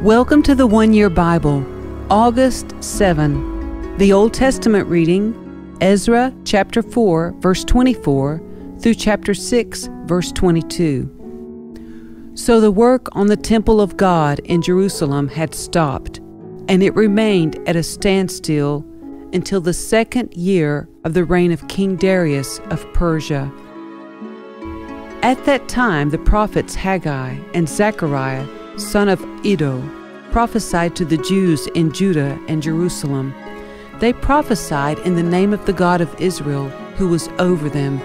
Welcome to the One Year Bible, August 7. The Old Testament reading, Ezra chapter 4, verse 24 through chapter 6, verse 22. So the work on the temple of God in Jerusalem had stopped, and it remained at a standstill until the second year of the reign of King Darius of Persia. At that time the prophets Haggai and Zechariah, son of Iddo, prophesied to the Jews in Judah and Jerusalem. They prophesied in the name of the God of Israel, who was over them.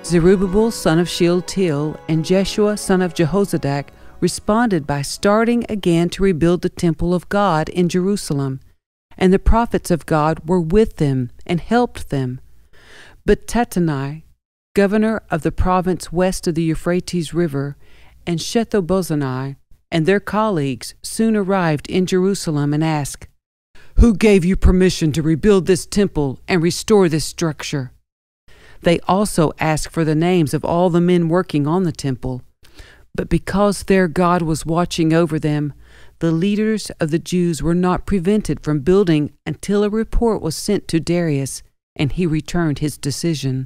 Zerubbabel, son of Shealtiel, and Jeshua, son of Jehozadak, responded by starting again to rebuild the temple of God in Jerusalem, and the prophets of God were with them and helped them. But Tattenai, governor of the province west of the Euphrates River, and Shethar-bozenai, and their colleagues soon arrived in Jerusalem and asked, "Who gave you permission to rebuild this temple and restore this structure?" They also asked for the names of all the men working on the temple. But because their God was watching over them, the leaders of the Jews were not prevented from building until a report was sent to Darius, and he returned his decision.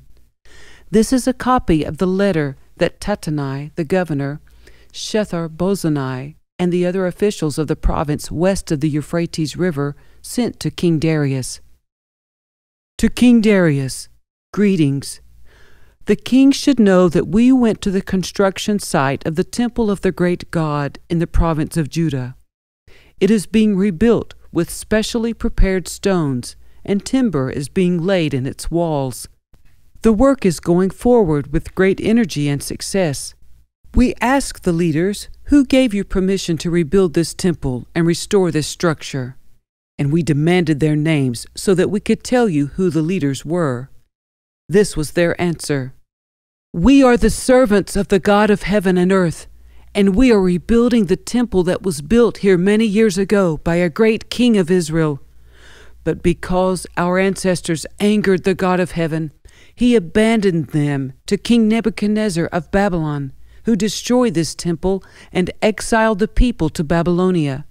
This is a copy of the letter that Tattenai, the governor, Shethar-bozenai, and the other officials of the province west of the Euphrates River sent to King Darius. To King Darius, greetings. The king should know that we went to the construction site of the temple of the great God in the province of Judah. It is being rebuilt with specially prepared stones, and timber is being laid in its walls. The work is going forward with great energy and success. We asked the leaders, "Who gave you permission to rebuild this temple and restore this structure?" And we demanded their names so that we could tell you who the leaders were. This was their answer: "We are the servants of the God of heaven and earth, and we are rebuilding the temple that was built here many years ago by a great king of Israel. But because our ancestors angered the God of heaven, he abandoned them to King Nebuchadnezzar of Babylon, who destroyed this temple and exiled the people to Babylonia.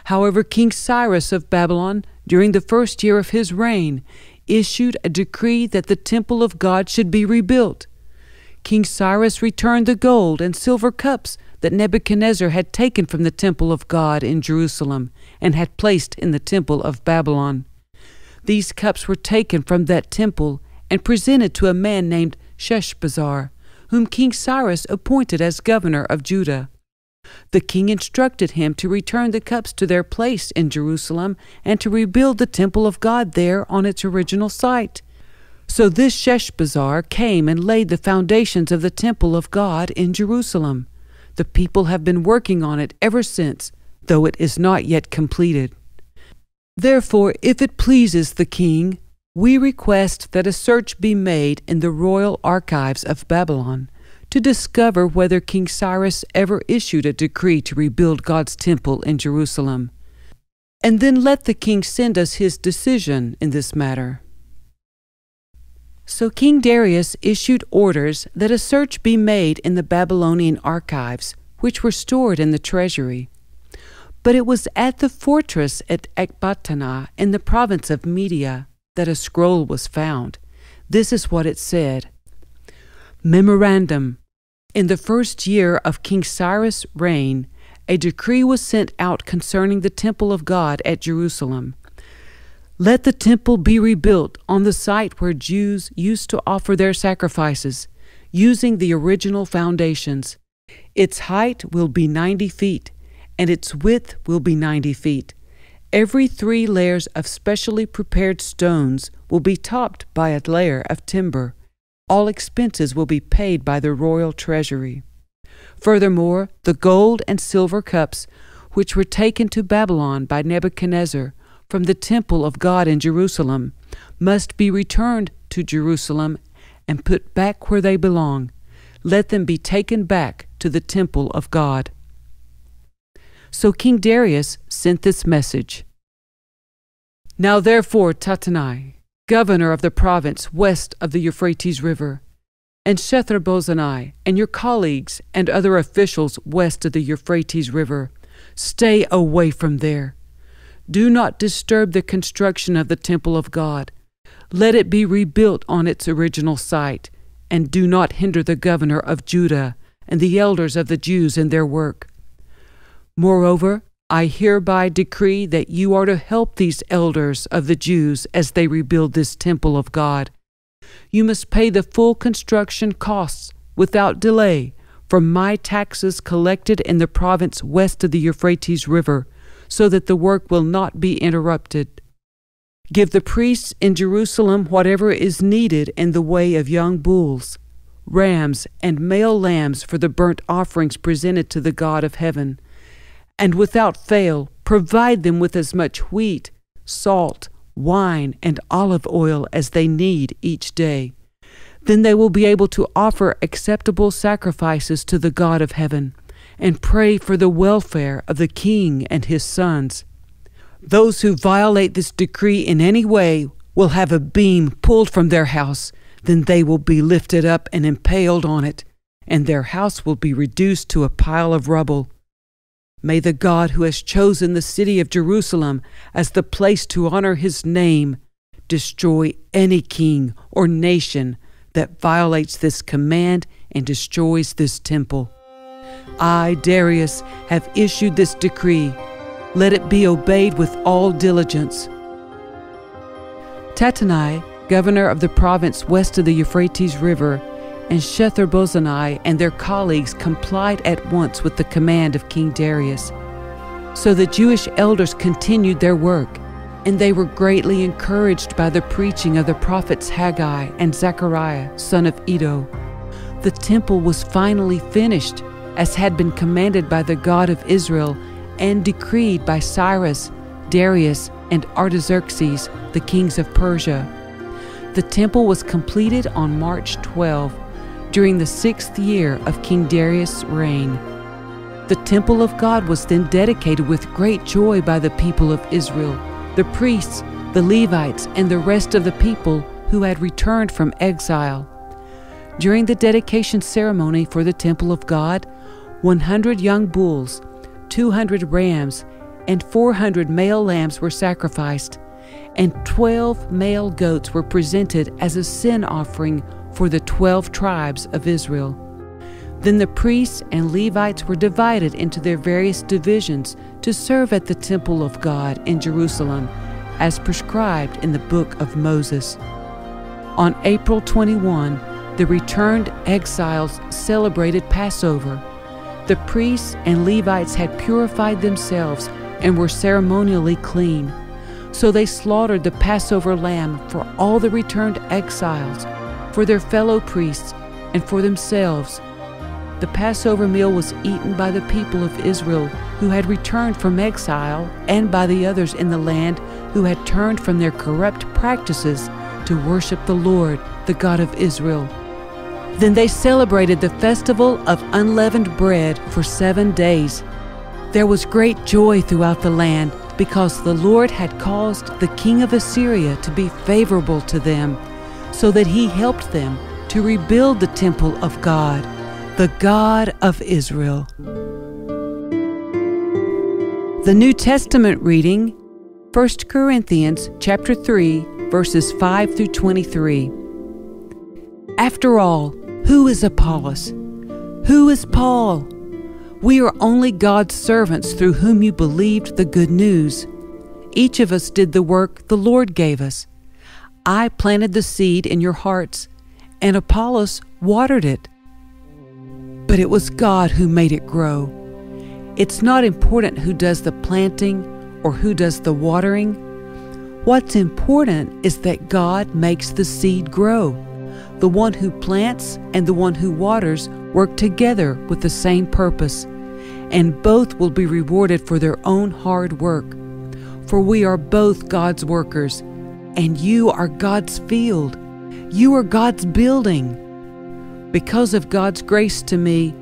However, King Cyrus of Babylon, during the first year of his reign, issued a decree that the temple of God should be rebuilt. King Cyrus returned the gold and silver cups that Nebuchadnezzar had taken from the temple of God in Jerusalem and had placed in the temple of Babylon. These cups were taken from that temple and presented to a man named Sheshbazzar, whom King Cyrus appointed as governor of Judah. The king instructed him to return the cups to their place in Jerusalem and to rebuild the temple of God there on its original site. So this Sheshbazzar came and laid the foundations of the temple of God in Jerusalem. The people have been working on it ever since, though it is not yet completed. Therefore, if it pleases the king, we request that a search be made in the royal archives of Babylon to discover whether King Cyrus ever issued a decree to rebuild God's temple in Jerusalem. And then let the king send us his decision in this matter." So King Darius issued orders that a search be made in the Babylonian archives, which were stored in the treasury. But it was at the fortress at Ecbatana in the province of Media that a scroll was found. This is what it said: Memorandum: in the first year of King Cyrus' reign, a decree was sent out concerning the temple of God at Jerusalem. Let the temple be rebuilt on the site where Jews used to offer their sacrifices, using the original foundations. Its height will be 90 feet, and its width will be 90 feet. Every 3 layers of specially prepared stones will be topped by a layer of timber. All expenses will be paid by the royal treasury. Furthermore, the gold and silver cups, which were taken to Babylon by Nebuchadnezzar from the temple of God in Jerusalem, must be returned to Jerusalem and put back where they belong. Let them be taken back to the temple of God. So King Darius sent this message: Now therefore, Tattenai, governor of the province west of the Euphrates River, and Shethar-bozenai, and your colleagues and other officials west of the Euphrates River, Stay away from there. Do not disturb the construction of the temple of God. Let it be rebuilt on its original site, and do not hinder the governor of Judah and the elders of the Jews in their work. Moreover, I hereby decree that you are to help these elders of the Jews as they rebuild this temple of God. You must pay the full construction costs without delay from my taxes collected in the province west of the Euphrates River, so that the work will not be interrupted. Give the priests in Jerusalem whatever is needed in the way of young bulls, rams, and male lambs for the burnt offerings presented to the God of heaven. And without fail, provide them with as much wheat, salt, wine, and olive oil as they need each day. Then they will be able to offer acceptable sacrifices to the God of heaven and pray for the welfare of the king and his sons. Those who violate this decree in any way will have a beam pulled from their house. Then they will be lifted up and impaled on it, and their house will be reduced to a pile of rubble. May the God who has chosen the city of Jerusalem as the place to honor his name destroy any king or nation that violates this command and destroys this temple. I, Darius, have issued this decree. Let it be obeyed with all diligence. Tattenai, governor of the province west of the Euphrates River, and Shethar-bozenai and their colleagues complied at once with the command of King Darius. So the Jewish elders continued their work, and they were greatly encouraged by the preaching of the prophets Haggai and Zechariah, son of Iddo. The temple was finally finished, as had been commanded by the God of Israel and decreed by Cyrus, Darius, and Artaxerxes, the kings of Persia. The temple was completed on March 12, during the 6th year of King Darius' reign. The temple of God was then dedicated with great joy by the people of Israel, the priests, the Levites, and the rest of the people who had returned from exile. During the dedication ceremony for the temple of God, 100 young bulls, 200 rams, and 400 male lambs were sacrificed, and 12 male goats were presented as a sin offering for the 12 tribes of Israel. Then the priests and Levites were divided into their various divisions to serve at the temple of God in Jerusalem, as prescribed in the book of Moses. On April 21, the returned exiles celebrated Passover. The priests and Levites had purified themselves and were ceremonially clean. So they slaughtered the Passover lamb for all the returned exiles, for their fellow priests, and for themselves. The Passover meal was eaten by the people of Israel who had returned from exile, and by the others in the land who had turned from their corrupt practices to worship the Lord, the God of Israel. Then they celebrated the festival of unleavened bread for 7 days. There was great joy throughout the land, because the Lord had caused the king of Assyria to be favorable to them, so that he helped them to rebuild the temple of God, the God of Israel. The New Testament reading, 1 Corinthians chapter 3, verses 5 through 23. After all, who is Apollos? Who is Paul? We are only God's servants through whom you believed the good news. Each of us did the work the Lord gave us. I planted the seed in your hearts, and Apollos watered it. But it was God who made it grow. It's not important who does the planting or who does the watering. What's important is that God makes the seed grow. The one who plants and the one who waters work together with the same purpose, and both will be rewarded for their own hard work. For we are both God's workers, and you are God's field. You are God's building. Because of God's grace to me,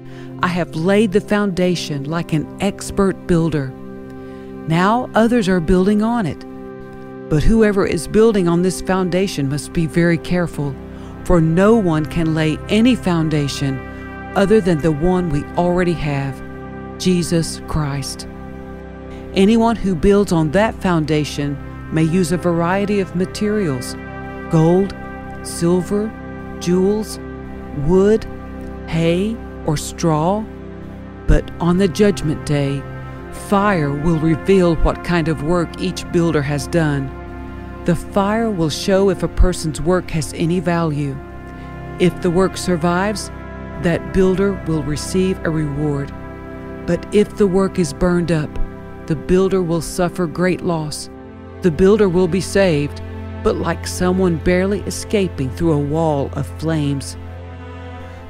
I have laid the foundation like an expert builder. Now others are building on it. But whoever is building on this foundation must be very careful, for no one can lay any foundation other than the one we already have, Jesus Christ. Anyone who builds on that foundation may use a variety of materials: gold, silver, jewels, wood, hay, or straw. But on the judgment day, fire will reveal what kind of work each builder has done. The fire will show if a person's work has any value. If the work survives, that builder will receive a reward. But if the work is burned up, the builder will suffer great loss. The builder will be saved, but like someone barely escaping through a wall of flames.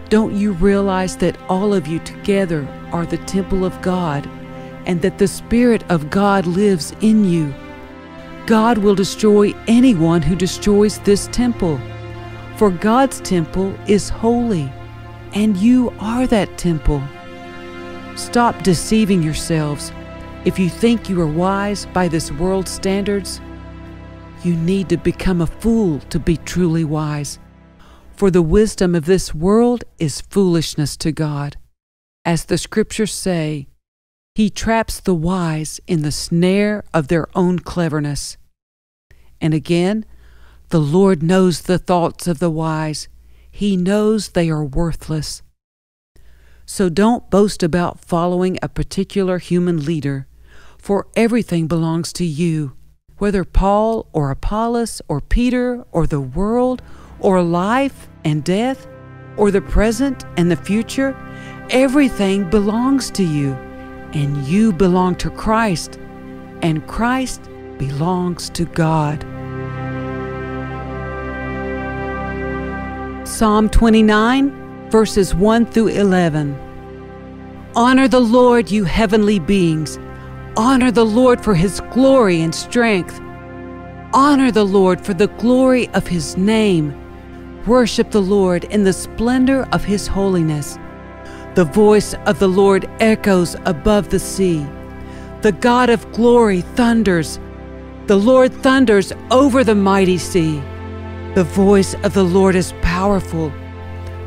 Don't you realize that all of you together are the temple of God, and that the Spirit of God lives in you? God will destroy anyone who destroys this temple. For God's temple is holy, and you are that temple. Stop deceiving yourselves. If you think you are wise by this world's standards, you need to become a fool to be truly wise. For the wisdom of this world is foolishness to God. As the Scriptures say, He traps the wise in the snare of their own cleverness. And again, the Lord knows the thoughts of the wise. He knows they are worthless. So don't boast about following a particular human leader, for everything belongs to you. Whether Paul or Apollos or Peter or the world or life and death or the present and the future, everything belongs to you, and you belong to Christ, and Christ belongs to God. Psalm 29, verses 1 through 11. Honor the Lord, you heavenly beings. Honor the Lord for His glory and strength. Honor the Lord for the glory of His name. Worship the Lord in the splendor of His holiness. The voice of the Lord echoes above the sea. The God of glory thunders. The Lord thunders over the mighty sea. The voice of the Lord is powerful.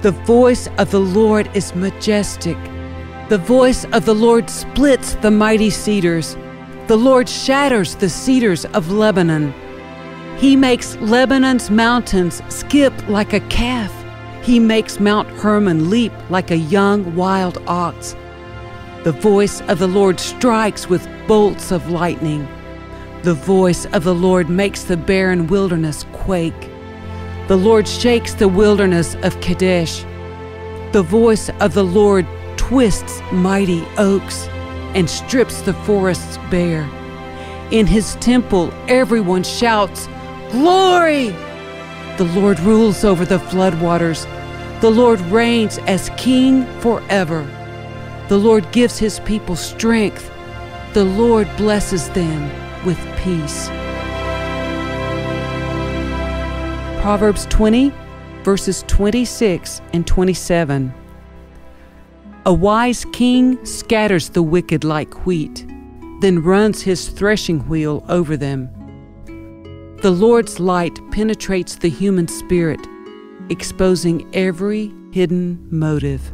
The voice of the Lord is majestic. The voice of the Lord splits the mighty cedars. The Lord shatters the cedars of Lebanon. He makes Lebanon's mountains skip like a calf. He makes Mount Hermon leap like a young wild ox. The voice of the Lord strikes with bolts of lightning. The voice of the Lord makes the barren wilderness quake. The Lord shakes the wilderness of Kadesh. The voice of the Lord twists mighty oaks and strips the forests bare. In His temple, everyone shouts, "Glory!" The Lord rules over the floodwaters. The Lord reigns as King forever. The Lord gives His people strength. The Lord blesses them with peace. Proverbs 20, verses 26 and 27. A wise king scatters the wicked like wheat, then runs his threshing wheel over them. The Lord's light penetrates the human spirit, exposing every hidden motive.